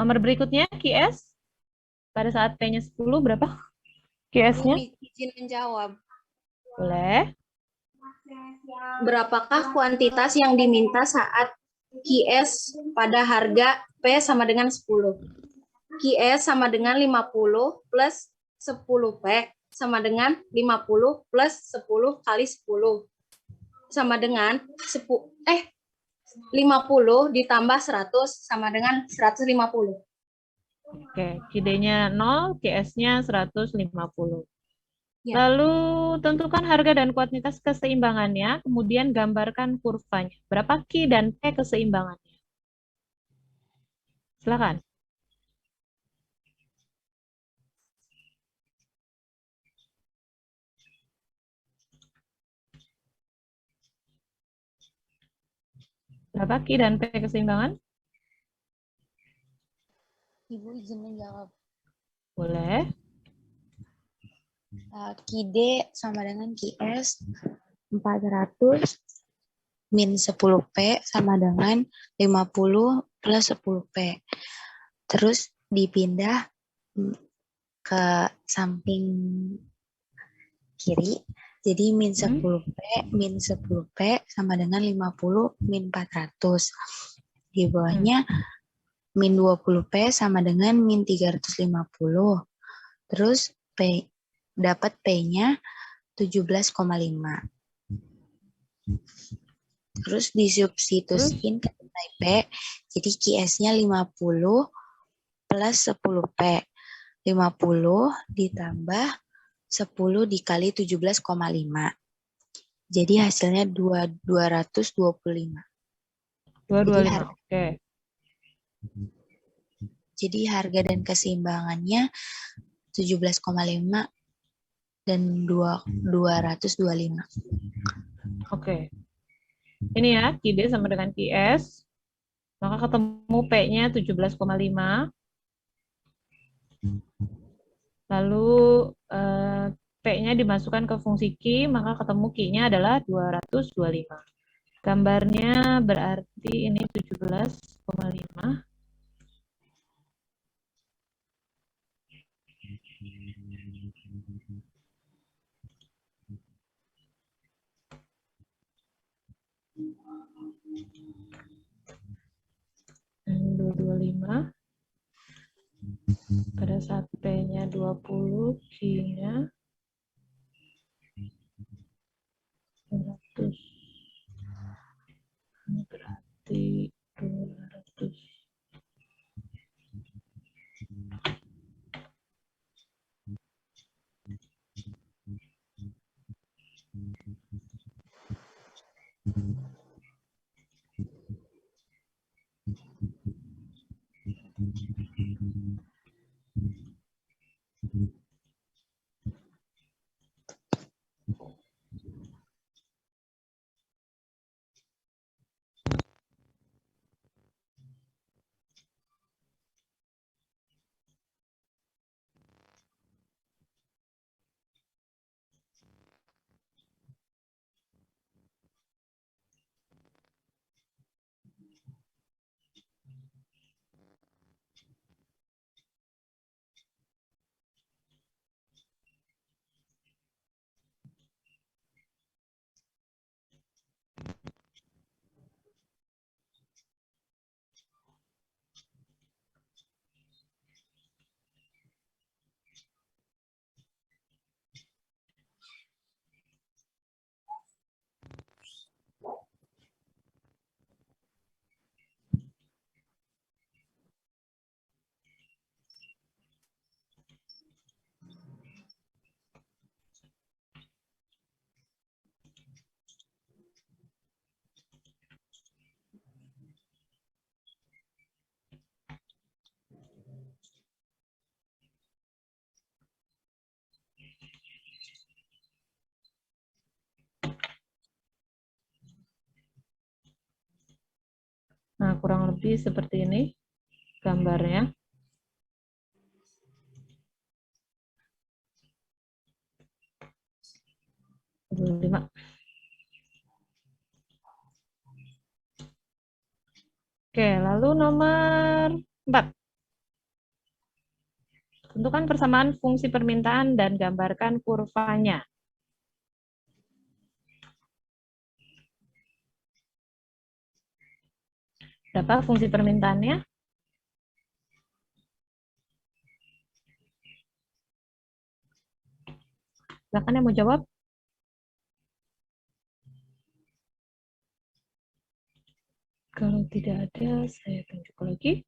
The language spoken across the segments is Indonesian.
Nomor berikutnya QS. Pada saat P-nya 10 berapa QS-nya? Izin menjawab. Boleh. Berapakah kuantitas yang diminta saat QS pada harga P sama dengan 10? QS sama dengan 50 plus 10P sama dengan 50 plus 10 kali 10 sama dengan 50 ditambah 100 sama dengan 150. Oke, QD-nya 0, QS-nya 150. Ya. Lalu tentukan harga dan kuantitas keseimbangannya, kemudian gambarkan kurvanya. Berapa Q dan P keseimbangannya? Silakan. Berapa Q dan P keseimbangan? Ibu izin menjawab. Boleh. QD sama dengan QS 400 min 10P sama dengan 50 plus 10P. Terus dipindah ke samping kiri. Jadi min 10P sama dengan 50 min 400. Di bawahnya min 20P sama dengan min 350. Terus dapat P-nya 17,5. Terus disubstitusiin ke nilai P, jadi QS-nya 50 plus 10P. 50 ditambah 10 dikali 17,5. Jadi hasilnya 225. 225, oke. Jadi harga dan keseimbangannya 17,5 dan 225. Oke. Ini ya, QD sama dengan QS. Maka ketemu P-nya 17,5. Lalu P-nya dimasukkan ke fungsi Q, maka ketemu Q-nya adalah 225. Gambarnya berarti ini 17,5. Dan 225. Pada saat P-nya 20, Q-nya 100. Ini berarti 200. Nah, kurang lebih seperti ini gambarnya. Oke, lalu nomor 4. Tentukan persamaan fungsi permintaan dan gambarkan kurvanya. Berapa fungsi permintaannya? Silakan yang mau jawab. Kalau tidak ada, saya tunjuk lagi.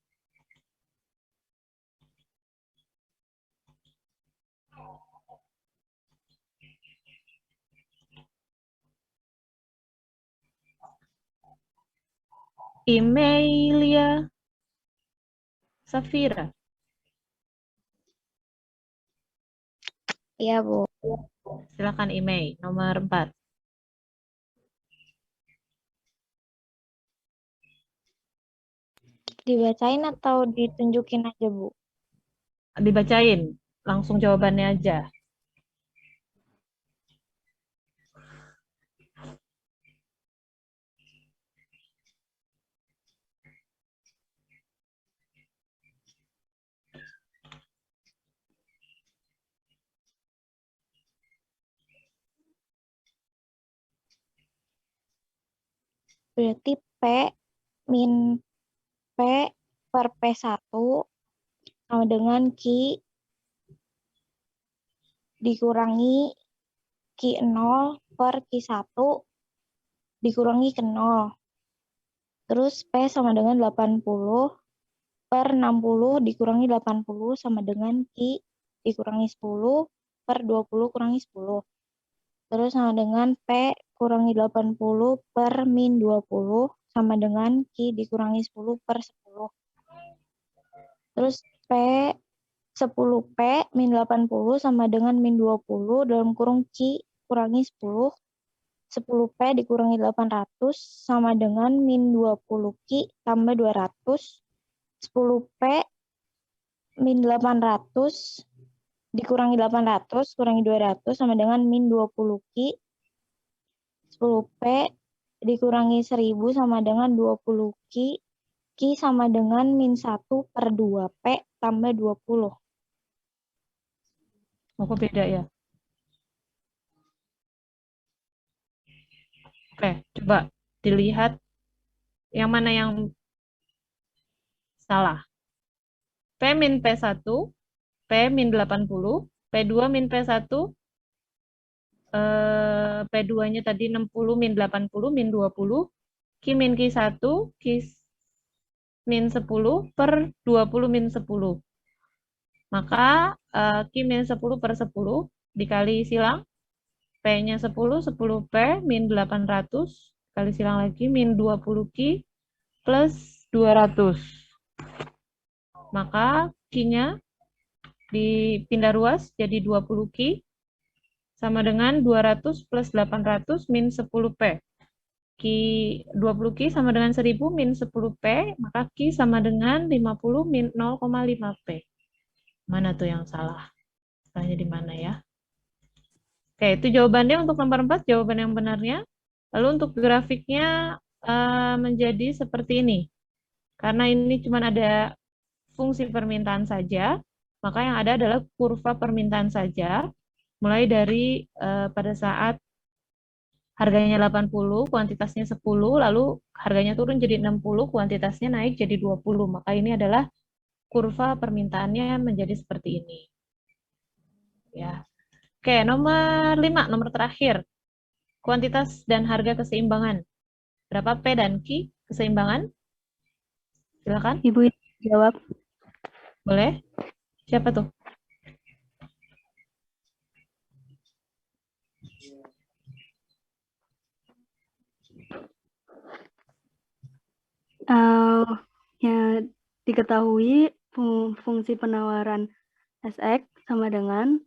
Emilia Safira. Iya, Bu. Silakan email nomor 4. Dibacain atau ditunjukin aja, Bu? Dibacain, langsung jawabannya aja. Berarti P min P per P1 sama dengan Q dikurangi Q0 per Q1 dikurangi ke 0. Terus P sama dengan 80 per 60 dikurangi 80 sama dengan Q dikurangi 10 per 20 kurangi 10. Terus sama dengan P kurangi 80 per min 20 sama dengan Q dikurangi 10 per 10. Terus P 10P min 80 sama dengan min 20 dalam kurung Q kurangi 10. 10P dikurangi 800 sama dengan min 20Q tambah 200. 10P min 800 dikurangi 800 kurangi 200 sama dengan min 20Q. 10P dikurangi 1000 sama dengan 20Q. Q sama dengan min 1 per 2P tambah 20. Oh, kok beda ya? Oke, coba dilihat yang mana yang salah. P min P1, P min 80, P2 min P1, P2-nya tadi 60 min 80 min 20, Q min Q1, Q min 10 per 20 min 10. Maka Q min 10 per 10 dikali silang, P-nya 10, 10P min 800, kali silang lagi, min 20Q plus 200. Maka Q-nya dipindah ruas jadi 20Q sama dengan 200 plus 800 min 10P. Q 20Q sama dengan 1000 min 10P, maka Q sama dengan 50 min 0,5P. Mana tuh yang salah? Salahnya di mana ya? Oke, itu jawabannya untuk nomor 4, jawaban yang benarnya. Lalu untuk grafiknya menjadi seperti ini. Karena ini cuma ada fungsi permintaan saja, maka yang ada adalah kurva permintaan saja, mulai dari pada saat harganya 80, kuantitasnya 10, lalu harganya turun jadi 60, kuantitasnya naik jadi 20. Maka ini adalah kurva permintaannya menjadi seperti ini. Ya. Oke, nomor 5, nomor terakhir. Kuantitas dan harga keseimbangan. Berapa P dan Q keseimbangan? Silakan. Ibu jawab. Boleh? Siapa tuh? Ya, diketahui fungsi penawaran SX sama dengan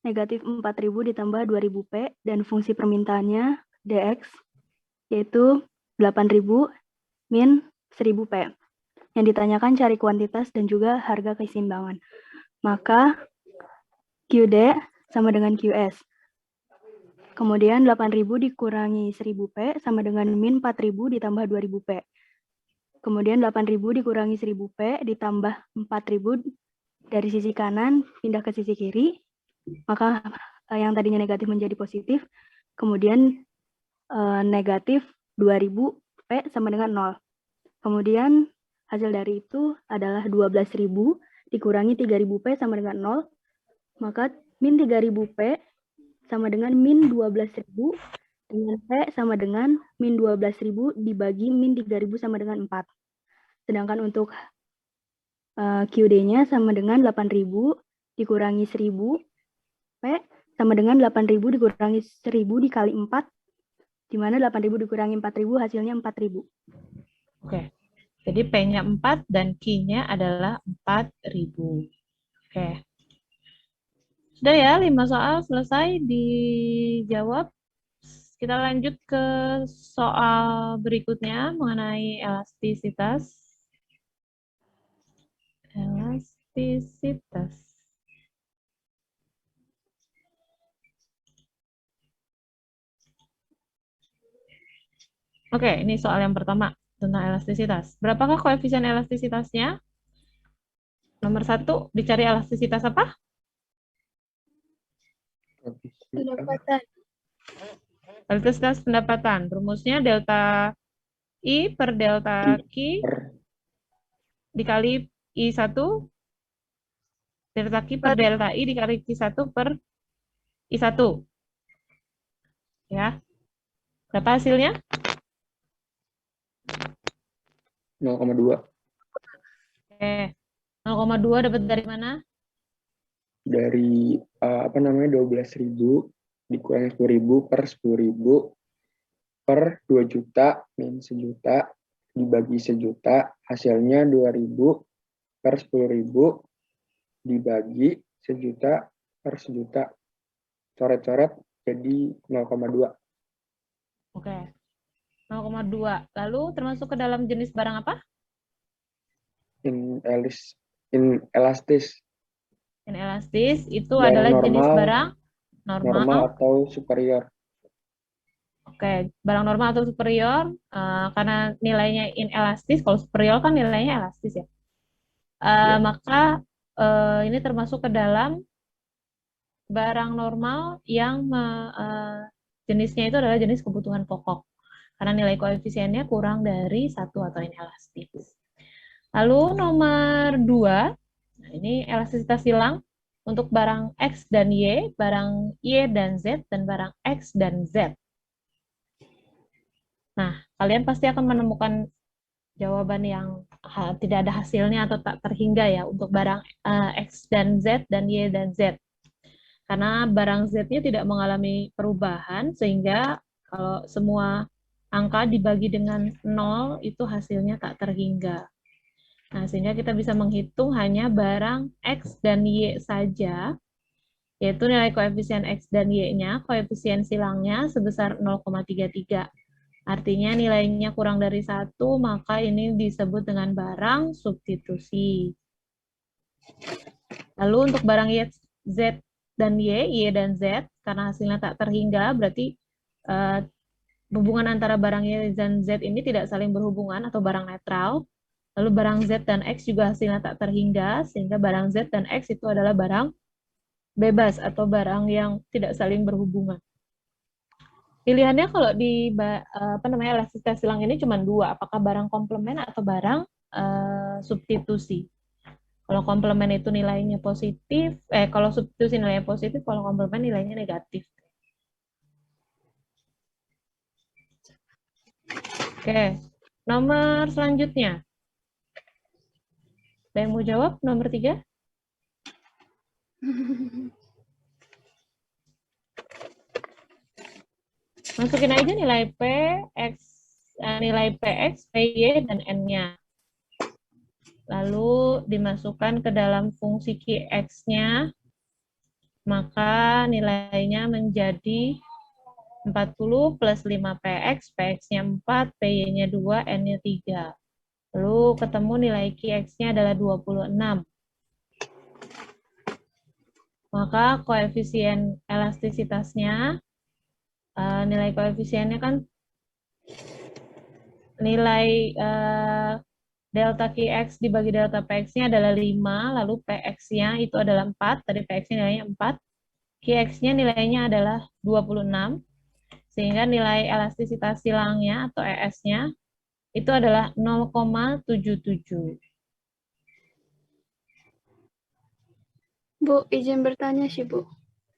negatif 4000 ditambah 2000P dan fungsi permintaannya DX yaitu 8000 min 1000P. Yang ditanyakan cari kuantitas dan juga harga keseimbangan. Maka QD sama dengan QS. Kemudian 8000 dikurangi 1000P sama dengan min 4000 ditambah 2000P. Kemudian 8000 dikurangi 1000P ditambah 4000 dari sisi kanan pindah ke sisi kiri, maka yang tadinya negatif menjadi positif, kemudian negatif 2000 P sama dengan 0. Kemudian hasil dari itu adalah 12.000 dikurangi 3.000 P sama dengan 0, maka min 3.000 P sama dengan min 12.000 dengan P sama dengan min 12.000 dibagi min 3.000 sama dengan 4. Sedangkan untuk QD-nya sama dengan 8.000 dikurangi 1.000 P sama dengan 8.000 dikurangi 1.000 dikali 4, di mana 8.000 dikurangi 4.000 hasilnya 4.000. Oke, jadi P-nya 4 dan Q-nya adalah 4.000. Oke. Sudah ya, 5 soal selesai dijawab. Kita lanjut ke soal berikutnya mengenai elastisitas. Elastisitas. Oke, ini soal yang pertama tentang elastisitas. Berapakah koefisien elastisitasnya? Nomor 1, dicari elastisitas apa? Pendapatan. Elastisitas pendapatan. Rumusnya delta I per delta Q dikali I1. Delta Q per delta I dikali Q1 per I1. Ya. Berapa hasilnya? 0,2. Oke. 0,2 dapat dari mana? Dari 12.000 dikurangi 10.000 per 10.000 per 2 juta min 1 juta dibagi 1 juta, hasilnya 2.000 per 10.000 dibagi 1 juta per 1 juta. Coret-coret jadi 0,2. Oke. 0,2. Lalu termasuk ke dalam jenis barang apa? Inelastis. Inelastis itu Barang adalah normal, jenis barang normal atau superior. Oke, barang normal atau superior, karena nilainya inelastis, kalau superior kan nilainya elastis ya. Maka ini termasuk ke dalam barang normal yang jenisnya itu adalah jenis kebutuhan pokok. Karena nilai koefisiennya kurang dari 1 atau inelastis. Lalu nomor 2, nah ini elastisitas silang untuk barang X dan Y, barang Y dan Z, dan barang X dan Z. Nah, kalian pasti akan menemukan jawaban yang tidak ada hasilnya atau tak terhingga ya untuk barang X dan Z dan Y dan Z. Karena barang Z-nya tidak mengalami perubahan, sehingga kalau semua angka dibagi dengan 0, itu hasilnya tak terhingga. Nah, sehingga kita bisa menghitung hanya barang X dan Y saja, yaitu nilai koefisien X dan Y-nya, koefisien silangnya sebesar 0,33. Artinya nilainya kurang dari 1, maka ini disebut dengan barang substitusi. Lalu untuk barang Y, Z dan Y dan Z, karena hasilnya tak terhingga, berarti hubungan antara barang Y dan Z ini tidak saling berhubungan atau barang netral. Lalu barang Z dan X juga hasilnya tak terhingga, sehingga barang Z dan X itu adalah barang bebas atau barang yang tidak saling berhubungan. Pilihannya kalau di elastisitas silang ini cuma 2, apakah barang komplement atau barang substitusi. Kalau komplement itu nilainya positif, kalau substitusi nilainya positif, kalau komplement nilainya negatif. Oke, nomor selanjutnya. Ada yang mau jawab? Nomor 3? Masukin aja nilai P, X, nilai PX, PY, dan N-nya. Lalu dimasukkan ke dalam fungsi QX-nya, maka nilainya menjadi 40 plus 5PX, PX-nya 4, PY-nya 2, N-nya 3. Lalu ketemu nilai QX-nya adalah 26. Maka koefisien elastisitasnya, nilai koefisiennya kan nilai delta QX dibagi delta PX-nya adalah 5, lalu PX-nya itu adalah 4, tadi PX-nya nilainya 4, QX-nya nilainya adalah 26, sehingga nilai elastisitas silangnya atau ES-nya itu adalah 0,77. Bu, izin bertanya sih, Bu.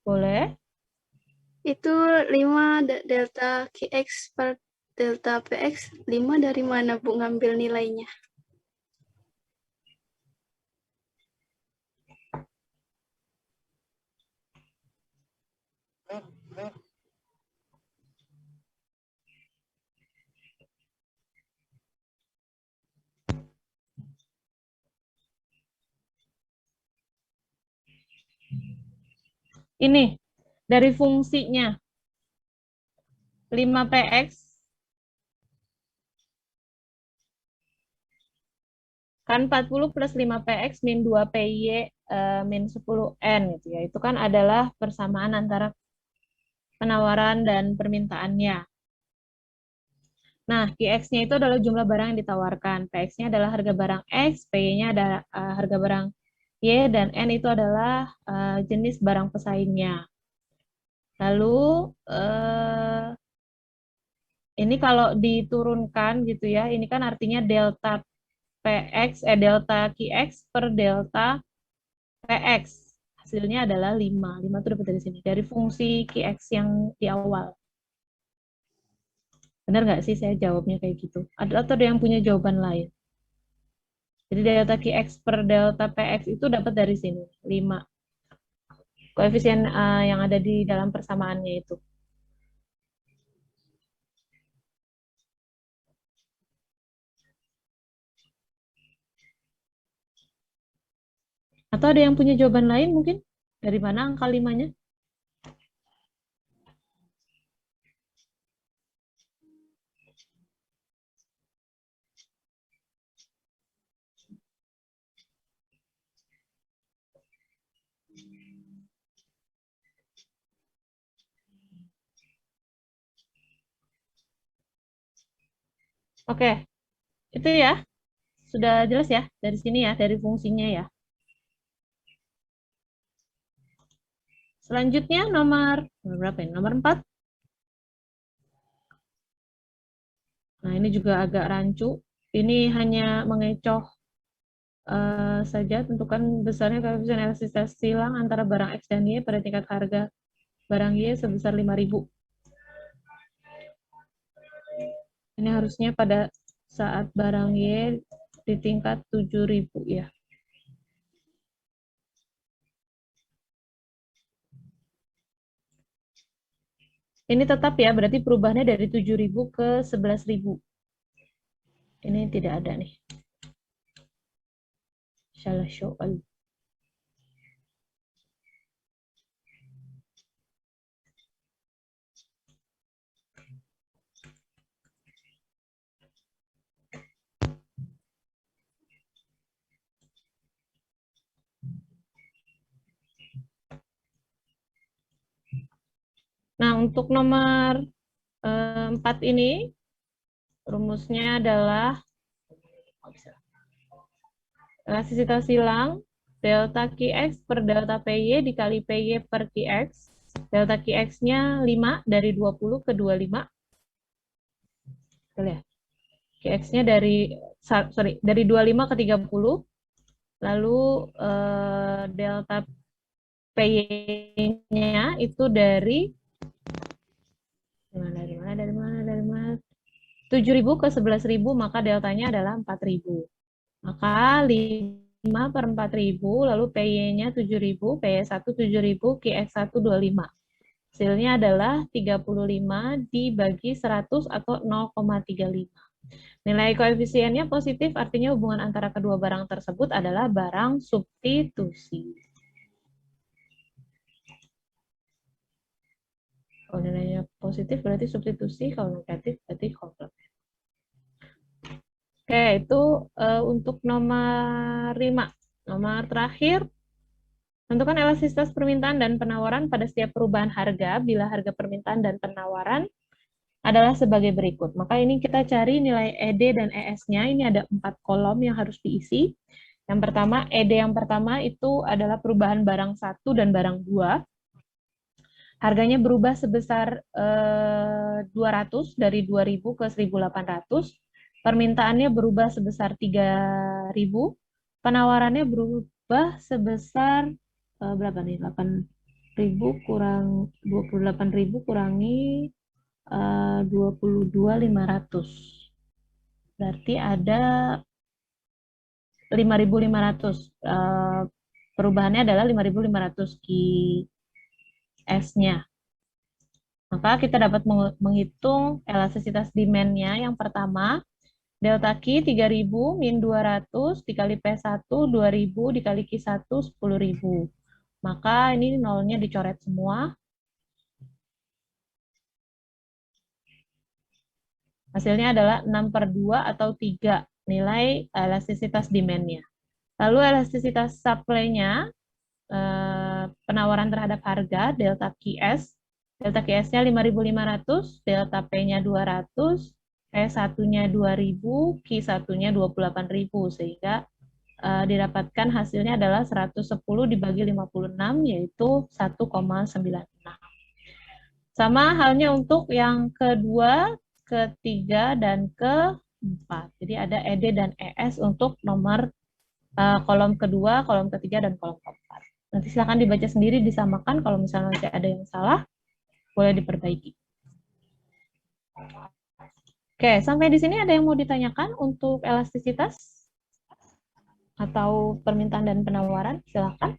Boleh? Itu 5 delta QX per delta PX, 5 dari mana, Bu, ngambil nilainya? Ini, dari fungsinya. 5PX kan 40 plus 5PX min 2PY min 10N gitu ya. Itu kan adalah persamaan antara penawaran dan permintaannya. Nah, QX-nya itu adalah jumlah barang yang ditawarkan. PX-nya adalah harga barang X, PY-nya adalah harga barang Y, dan N itu adalah jenis barang pesaingnya. Lalu, ini kalau diturunkan gitu ya, ini kan artinya delta PX, delta QX per delta PX. Hasilnya adalah 5. 5 itu dapat dari sini, dari fungsi QX yang di awal. Benar nggak sih saya jawabnya kayak gitu? Atau ada yang punya jawaban lain? Jadi delta QX per delta PX itu dapat dari sini, 5. Koefisien yang ada di dalam persamaannya itu. Atau ada yang punya jawaban lain mungkin? Dari mana angka 5-nya? Oke, itu ya. Sudah jelas ya dari sini ya, dari fungsinya ya. Selanjutnya nomor berapa ini? Nomor 4. Nah, ini juga agak rancu. Ini hanya mengecoh saja, tentukan besarnya koefisien elastisitas silang antara barang X dan Y pada tingkat harga barang Y sebesar 5.000. Ini harusnya pada saat barang Y di tingkat 7.000 ya. Ini tetap ya, berarti perubahannya dari 7.000 ke 11.000. Ini tidak ada nih. Salah soal. Nah, untuk nomor 4 ini, rumusnya adalah elastisitas silang delta QX per delta PY dikali PY per QX. Delta QX-nya 5 dari 20 ke 25. Kita lihat. QX-nya dari 25 ke 30. Lalu delta PY-nya itu dari 7.000 ke 11.000, maka deltanya adalah 4.000. Maka 5 per 4.000, lalu PY-nya 7.000, PY1 7.000, QX1 25. Hasilnya adalah 35 dibagi 100 atau 0,35. Nilai koefisiennya positif, artinya hubungan antara kedua barang tersebut adalah barang substitusi. Kalau nilainya positif berarti substitusi, kalau negatif berarti komplement. Oke, itu untuk nomor 5. Nomor terakhir, tentukan elastisitas permintaan dan penawaran pada setiap perubahan harga bila harga permintaan dan penawaran adalah sebagai berikut. Maka ini kita cari nilai ED dan ES-nya. Ini ada 4 kolom yang harus diisi. Yang pertama, ED yang pertama itu adalah perubahan barang 1 dan barang 2. Harganya berubah sebesar 200 dari 2.000 ke 1.800. Permintaannya berubah sebesar 3.000. Penawarannya berubah sebesar berapa nih? 8.000 kurang 28.000 kurangi 22.500. Berarti ada 5.500. Perubahannya adalah 5.500 QS-nya. Maka kita dapat menghitung elastisitas demand-nya. Yang pertama, delta Q 3.000 min 200 dikali P1 2.000 dikali Q1 10.000. Maka ini nolnya dicoret semua. Hasilnya adalah 6/2 atau 3 nilai elastisitas demand-nya. Lalu elastisitas supply-nya, penawaran terhadap harga, delta QS. Delta QS-nya 5.500, delta P-nya 200, P1-nya 2.000, Q1-nya 28.000, sehingga didapatkan hasilnya adalah 110 dibagi 56, yaitu 1,96. Sama halnya untuk yang kedua, ketiga, dan keempat. Jadi ada ED dan ES untuk nomor kolom kedua, kolom ketiga, dan kolom keempat. Nanti silakan dibaca sendiri, disamakan. Kalau misalnya nanti ada yang salah, boleh diperbaiki. Oke, sampai di sini ada yang mau ditanyakan untuk elastisitas? Atau permintaan dan penawaran? Silakan.